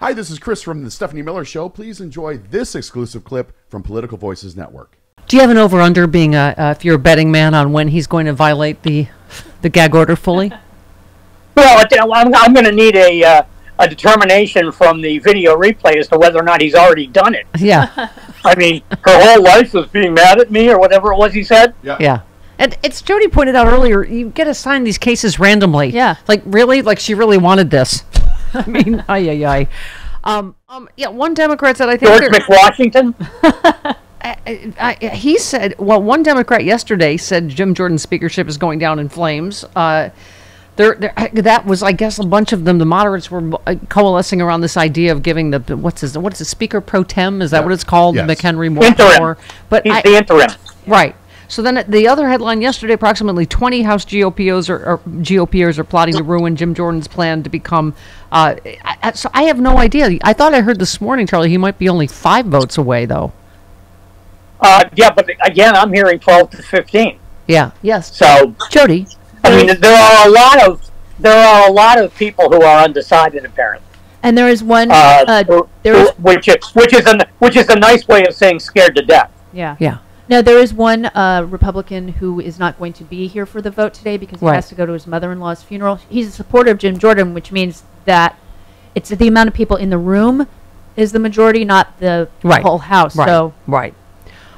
Hi, this is Chris from the Stephanie Miller Show. Please enjoy this exclusive clip from Political Voices Network. Do you have an over-under being if you're a betting man on when he's going to violate the gag order fully? Well, I'm going to need a determination from the video replay as to whether or not he's already done it. Yeah. I mean, her whole life was being mad at me or whatever it was he said. Yeah. And it's Jody pointed out earlier, you get assigned these cases randomly. Yeah. Like, really? Like, she really wanted this. I mean, yeah, one Democrat said, I think... George McWashington? He said, well, one Democrat yesterday said Jim Jordan's speakership is going down in flames. That was, I guess, a bunch of them. The moderates were coalescing around this idea of giving what is it, Speaker Pro Tem? Is that what it's called? Yes. McHenry Interim. Moore. But He's the interim. Right. So then the other headline yesterday, approximately 20 House GOPers are plotting to ruin Jim Jordan's plan to become... so I have no idea. I thought I heard this morning, Charlie, he might be only 5 votes away, though. Yeah, but again, I'm hearing 12 to 15. Yeah. Yes. So, Jody. I mean, there are a lot of people who are undecided, apparently. And there is one. Which is a nice way of saying scared to death. Yeah. Yeah. No, there is one Republican who is not going to be here for the vote today because he has to go to his mother-in-law's funeral. He's a supporter of Jim Jordan, which means that it's the amount of people in the room is the majority, not the whole House. Right. So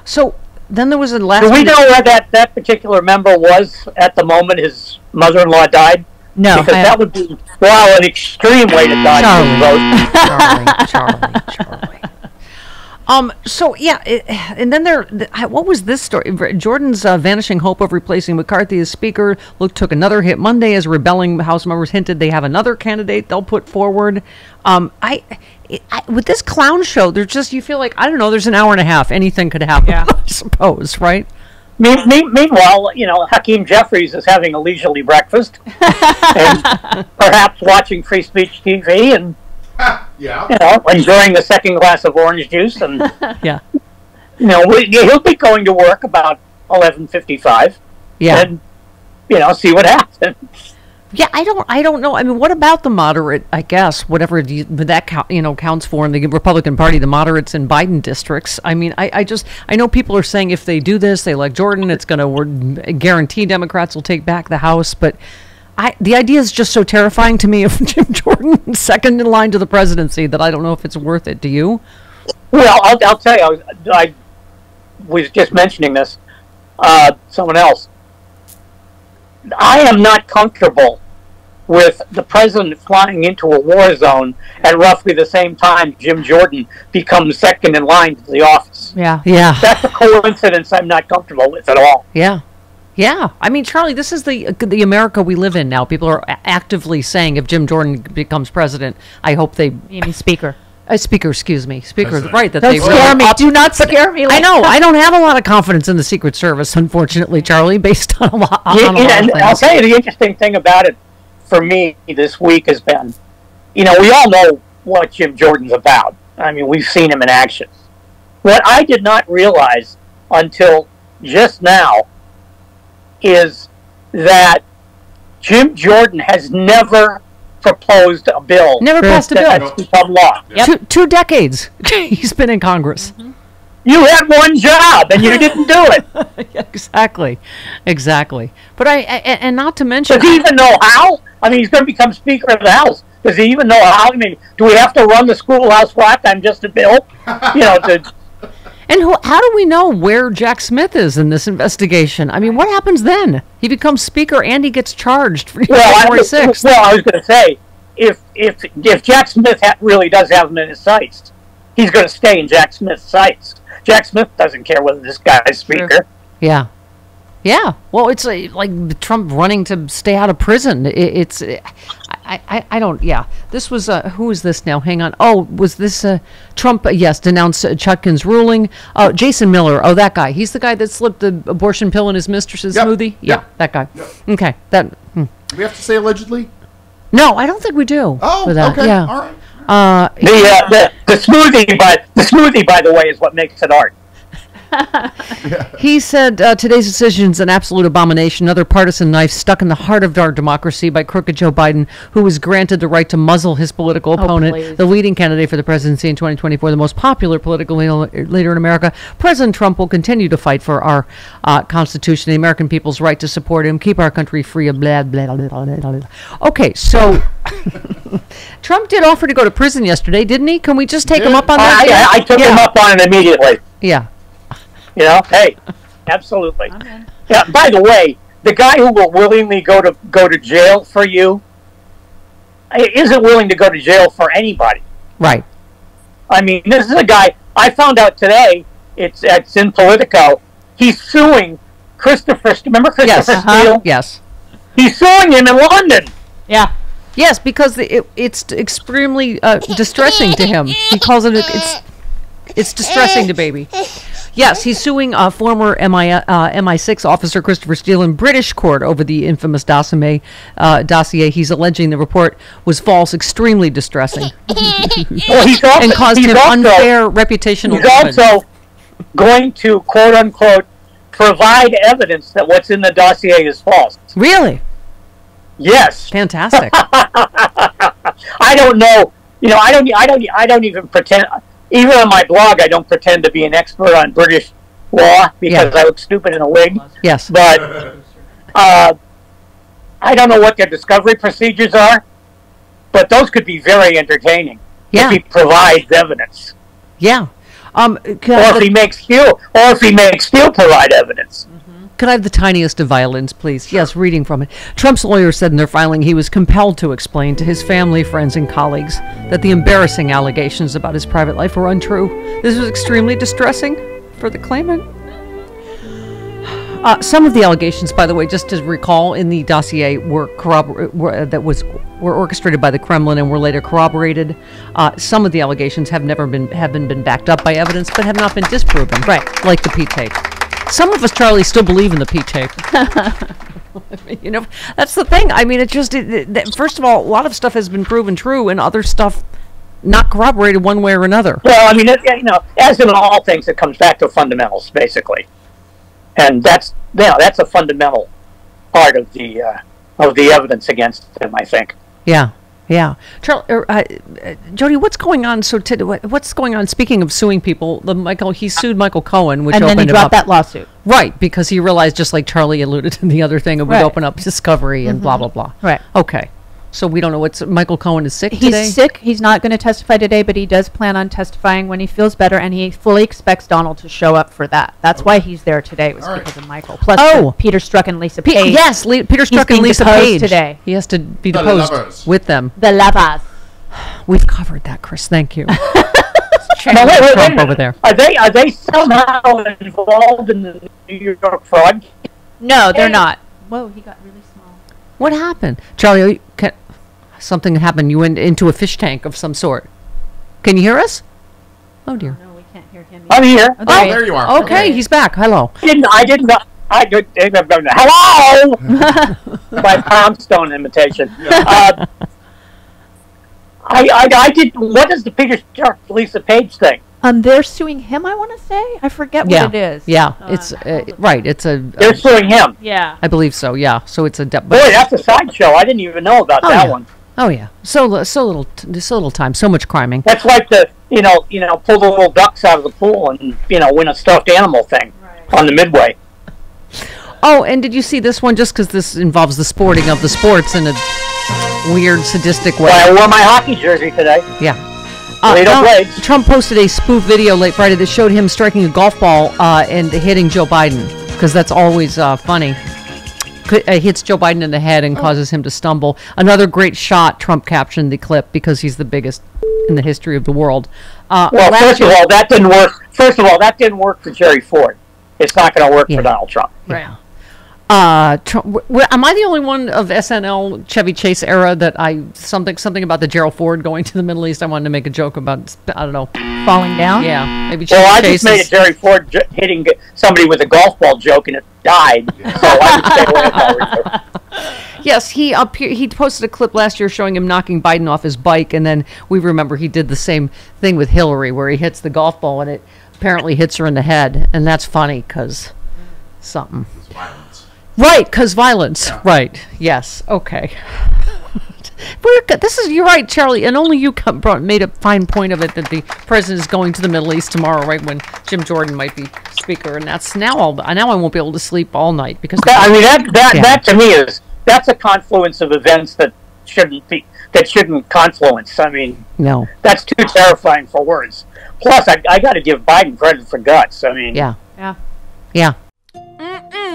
So then there was a last... Do we know where that particular member was at the moment his mother-in-law died? No. Because that would be, an extreme way to die. Charlie. So yeah, and then what was this story? Jordan's vanishing hope of replacing McCarthy as Speaker took another hit Monday as rebelling House members hinted they have another candidate they'll put forward. With this clown show, you feel like, I don't know, there's an hour and a half, anything could happen. Yeah. I suppose, right? Meanwhile, Hakeem Jeffries is having a leisurely breakfast and perhaps watching Free Speech TV and enjoying the second glass of orange juice, and yeah, he'll be going to work about 11:55. Yeah, and see what happens. Yeah, I don't know. I mean, what about the moderate? I guess whatever that counts for in the Republican Party, the moderates in Biden districts. I mean, I know people are saying if they do this, they elect Jordan, it's going to guarantee Democrats will take back the House, but. The idea is just so terrifying to me of Jim Jordan second in line to the presidency that I don't know if it's worth it. Do you? Well, I'll tell you, I was just mentioning this. Someone else. I am not comfortable with the president flying into a war zone at roughly the same time Jim Jordan becomes second in line to the office. Yeah. That's a coincidence I'm not comfortable with at all. Yeah. Yeah, I mean, Charlie, this is the America we live in now. People are actively saying if Jim Jordan becomes president, I hope they... You mean Speaker? Speaker, excuse me. Speaker, right. That Don't they scare me. Do not scare me. I know. I don't have a lot of confidence in the Secret Service, unfortunately, Charlie, based on a lot of and things. I'll tell you, the interesting thing about it for me this week has been, we all know what Jim Jordan's about. I mean, we've seen him in action. What I did not realize until just now is that Jim Jordan has never proposed a bill. Never passed a bill. That's become law. Yep. Two decades he's been in Congress. Mm-hmm. You had one job and you didn't do it. Exactly. But and not to mention... Does he even know how? I mean, he's going to become Speaker of the House. Does he even know how? I mean, do we have to run the schoolhouse flat time just a bill? And how do we know where Jack Smith is in this investigation? I mean, what happens then? He becomes Speaker and he gets charged for January 6th. Well, I was going to say, if Jack Smith really does have him in his sights, he's going to stay in Jack Smith's sights. Jack Smith doesn't care whether this guy's Speaker. Yeah. Yeah. Well, it's like Trump running to stay out of prison. I don't, yeah. This was, who is this now? Hang on. Oh, was this Trump, yes, denounced Chutkan's ruling. Jason Miller, that guy. He's the guy that slipped the abortion pill in his mistress's smoothie? Yeah, that guy. Yep. Okay. Do we have to say allegedly? No, I don't think we do. Oh, okay. Yeah. All right. The smoothie, by the way, is what makes it art. He said today's decision is an absolute abomination, another partisan knife stuck in the heart of our democracy by crooked Joe Biden, who was granted the right to muzzle his political opponent, please. the leading candidate for the presidency in 2024, the most popular political leader in America. President Trump will continue to fight for our Constitution, the American people's right to support him, keep our country free of blah, blah, blah, blah, blah, blah. Okay, so Trump did offer to go to prison yesterday, didn't he? Can we just take him up on that? I took him up on it immediately. Yeah. You know, hey, absolutely. Yeah. By the way, the guy who will willingly go to jail for you isn't willing to go to jail for anybody. Right. I mean, this is a guy I found out today. It's in Politico. He's suing Christopher. Remember Christopher Steele? Yes. He's suing him in London. Yeah. Yes, because it's extremely distressing to him. He calls it it's distressing to baby. Yes, he's suing former MI6 officer Christopher Steele in British court over the infamous dossier. He's alleging the report was false, extremely distressing, Well, and caused him unfair reputational damage. He's also going to, quote unquote, provide evidence that what's in the dossier is false. Really? Yes. Fantastic. I don't know. You know, I don't even pretend. Even on my blog, I don't pretend to be an expert on British law because I look stupid in a wig. Yes. But I don't know what their discovery procedures are, but those could be very entertaining if he provides evidence. Yeah. Or if he makes Steele provide evidence. Could I have the tiniest of violins, please? Yes, reading from it. Trump's lawyer said in their filing he was compelled to explain to his family, friends, and colleagues that the embarrassing allegations about his private life were untrue. This was extremely distressing for the claimant. Some of the allegations, by the way, just to recall, in the dossier were orchestrated by the Kremlin and were later corroborated. Some of the allegations have been backed up by evidence, but have not been disproven. Right, like the P tape. Some of us, Charlie, still believe in the P tape. You know, that's the thing. I mean, first of all, a lot of stuff has been proven true, and other stuff not corroborated one way or another. Well, I mean, as in all things, it comes back to fundamentals, basically, and that's a fundamental part of the evidence against him, I think. Yeah. Yeah, Jody, what's going on? So, what's going on? Speaking of suing people, he sued Michael Cohen, which and then he dropped that lawsuit, right? Because he realized, just like Charlie alluded to the other thing, it would open up discovery and blah blah blah. Right. Okay. So we don't know what's Michael Cohen is sick today? He's sick. He's not going to testify today, but he does plan on testifying when he feels better, and he fully expects Donald to show up for that. That's why he's there today, was because of Michael. Plus Peter Strzok and Lisa Page. Yes, Peter Strzok and Lisa Page today. He has to be deposed with them. The lovers. We've covered that, Chris. Thank you. Wait, over there. Are they somehow involved in the New York fraud? No, they're not. Whoa, he got really small. What happened, Charlie? Something happened. You went into a fish tank of some sort. Can you hear us? Oh dear. No, we can't hear him. I'm here. Oh, there you are. Okay, he's back. Hello. I didn't. Hello. My Poundstone imitation. I did. What is the Peter Strzok Lisa Page thing? They're suing him. I want to say. I forget what it is. Yeah, it's right. It's a. They're suing him. Yeah. I believe so. Yeah. So it's a. Boy, that's a sideshow. I didn't even know about that one. Oh yeah. So little time. So much criming. That's like the pull the little ducks out of the pool and win a stuffed animal thing on the Midway. Oh, and did you see this one? Just because this involves the sporting of the sports in a weird, sadistic way. Well, I wore my hockey jersey today. Yeah. Trump posted a spoof video late Friday that showed him striking a golf ball and hitting Joe Biden, because that's always funny. Hits Joe Biden in the head and causes him to stumble. Another great shot, Trump captioned the clip, because he's the biggest in the history of the world. Well, first of all, that didn't work. First of all, that didn't work for Jerry Ford. It's not going to work for Donald Trump. Right. Trump, am I the only one of SNL Chevy Chase era that something about the Gerald Ford going to the Middle East? I wanted to make a joke about, I don't know, falling down. Yeah, maybe. Chevy I Chase just made a Jerry Ford hitting somebody with a golf ball joke and it died. So I would stay away from it. Yes, he posted a clip last year showing him knocking Biden off his bike, and then we remember he did the same thing with Hillary, where he hits the golf ball and it apparently hits her in the head, and that's funny because something. It's violence. Right, because violence. Yeah. Right. Yes. Okay. You're right, Charlie, and only you made a fine point of it that the president is going to the Middle East tomorrow, right when Jim Jordan might be speaker, and that's now I won't be able to sleep all night because that to me that's a confluence of events that shouldn't confluence. I mean, no, that's too terrifying for words. Plus, I got to give Biden credit for guts. I mean, yeah.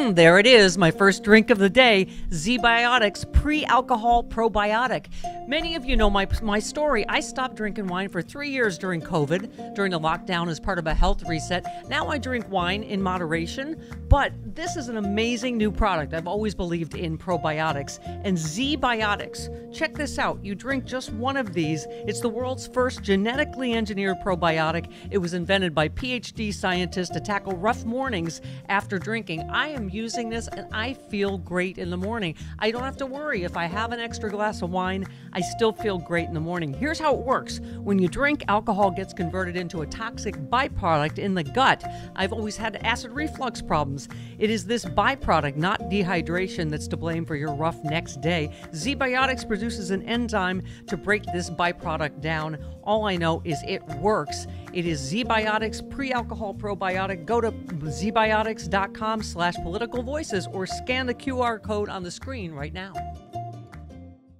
There it is, my first drink of the day, ZBiotics Pre-Alcohol Probiotic. Many of you know my story. I stopped drinking wine for 3 years during COVID, during the lockdown as part of a health reset. Now I drink wine in moderation, but this is an amazing new product. I've always believed in probiotics. And ZBiotics, check this out. You drink just one of these. It's the world's first genetically engineered probiotic. It was invented by PhD scientists to tackle rough mornings after drinking. I am using this and I feel great in the morning. I don't have to worry if I have an extra glass of wine, I still feel great in the morning. Here's how it works. When you drink, alcohol gets converted into a toxic byproduct in the gut. I've always had acid reflux problems. It is this byproduct, not dehydration, that's to blame for your rough next day. ZBiotics produces an enzyme to break this byproduct down. All I know is it works. It is ZBiotics Pre-Alcohol Probiotic. Go to zbiotics.com/politicalvoices or scan the QR code on the screen right now.